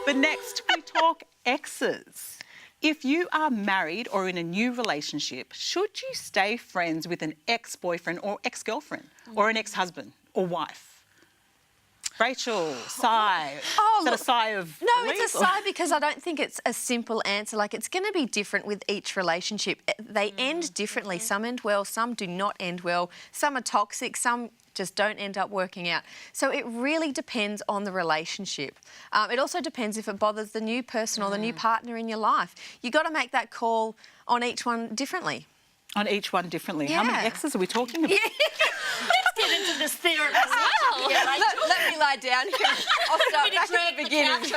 But next, we talk exes. If you are married or in a new relationship, should you stay friends with an ex-boyfriend or ex-girlfriend or an ex-husband or wife? Rachel, sigh. Is that a sigh of No, relief, it's a sigh because I don't think it's a simple answer. Like, it's going to be different with each relationship. They end differently. Some end well, some do not end well. Some are toxic, some just don't end up working out. So it really depends on the relationship. It also depends if it bothers the new person or the new partner in your life. You've got to make that call on each one differently. On each one differently. Yeah. How many exes are we talking about? Let's get into this theory as well. Yeah, let me lie down here. I'll start back at the beginning.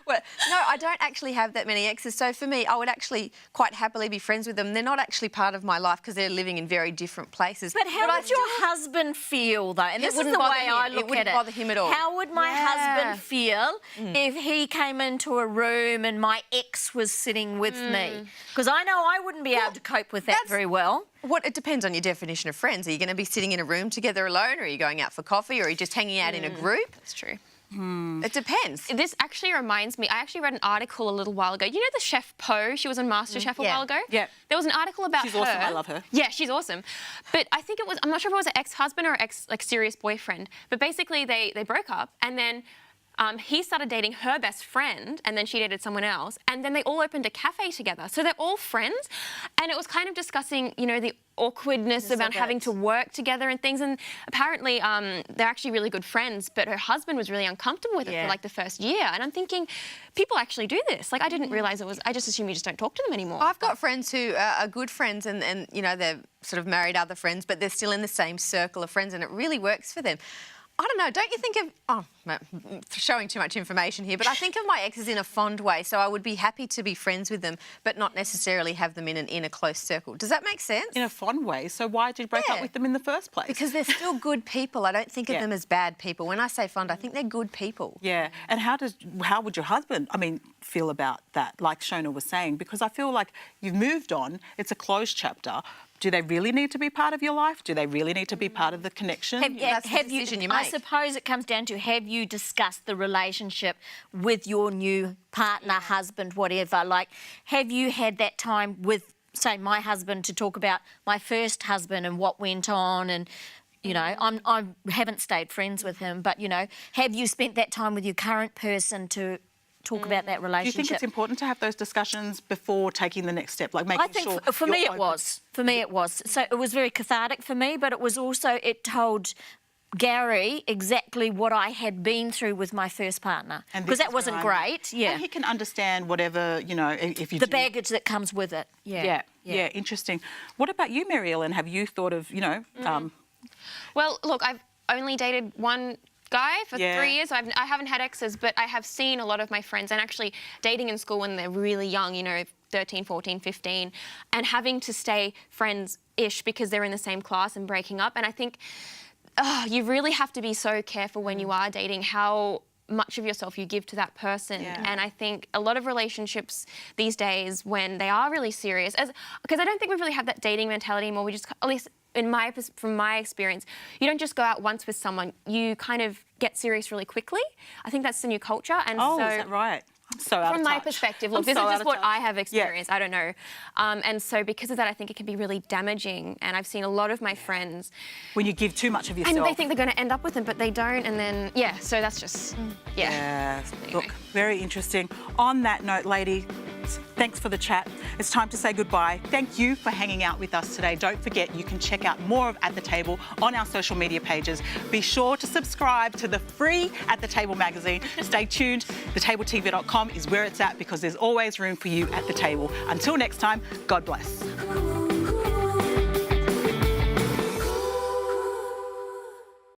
Well, no, I don't actually have that many exes. So for me, I would actually quite happily be friends with them. They're not actually part of my life because they're living in very different places. But how would your husband feel, though? And this is the way I look at it. It wouldn't bother him at all. How would my husband feel if he came into a room and my ex was sitting with me? Because I know I wouldn't be able to cope with that very well. It depends on your definition of friends. Are you going to be sitting in a room together alone, or are you going out for coffee, or are you just hanging out in a group? That's true. It depends. This actually reminds me, I actually read an article a little while ago. You know the chef Poe? She was on MasterChef a while ago? Yeah. There was an article about She's her. awesome. I love her. Yeah, she's awesome. But I think it was, I'm not sure if it was an ex-husband or serious boyfriend. But basically they broke up, and then he started dating her best friend, and then she dated someone else, and then they all opened a cafe together. So they're all friends, and it was kind of discussing, you know, the awkwardness about having to work together and things. And apparently they're actually really good friends, but her husband was really uncomfortable with it for like the first year. And I'm thinking, people actually do this. Like, I didn't realise it was, I just assume you just don't talk to them anymore. I've got friends who are good friends and you know, they've sort of married other friends, but they're still in the same circle of friends, and it really works for them. I don't know, don't you think of... showing too much information here, but I think of my exes in a fond way, so I would be happy to be friends with them, but not necessarily have them in a close circle. Does that make sense? In a fond way. So why did you break up with them in the first place? Because they're still good people. I don't think of them as bad people. When I say fond, I think they're good people. Yeah. And how would your husband, feel about that, like Shona was saying? Because I feel like you've moved on, it's a closed chapter. Do they really need to be part of your life? Do they really need to be part of the connection? That's the decision you make. I suppose it comes down to, have you discussed the relationship with your new partner, husband, whatever? Like, have you had that time with, say, my husband to talk about my first husband and what went on? And, you know, I haven't stayed friends with him, but, you know, have you spent that time with your current person to talk about that relationship? Do you think it's important to have those discussions before taking the next step, like making sure? I think for me it was. For me it was. So it was very cathartic for me, but it was also, it told Gary exactly what I had been through with my first partner, because that wasn't great. Yeah. And he can understand whatever, you know, if you... The baggage that comes with it. Yeah. Yeah, interesting. What about you, Mary Ellen? Have you thought of, you know... Well, look, I've only dated one guy for 3 years. I haven't had exes, but I have seen a lot of my friends, and actually dating in school when they're really young, you know, 13, 14, 15, and having to stay friends-ish because they're in the same class and breaking up. And I think you really have to be so careful when you are dating how much of yourself you give to that person. And I think a lot of relationships these days, when they are really serious, because I don't think we really have that dating mentality anymore. We just, at least from my experience, you don't just go out once with someone. You kind of get serious really quickly. I think that's the new culture. And so, is that right? I'm so out of touch. From my perspective, look, this is just what I have experienced. I don't know. And so because of that, I think it can be really damaging. And I've seen a lot of my friends... When you give too much of yourself. And they think they're going to end up with them, but they don't. And then, so that's just, Yeah. Anyway. Look, very interesting. On that note, ladies, thanks for the chat. It's time to say goodbye. Thank you for hanging out with us today. Don't forget, you can check out more of At The Table on our social media pages. Be sure to subscribe to the free At The Table magazine. Stay tuned. TheTableTV.com is where it's at, because there's always room for you at the table. Until next time, God bless.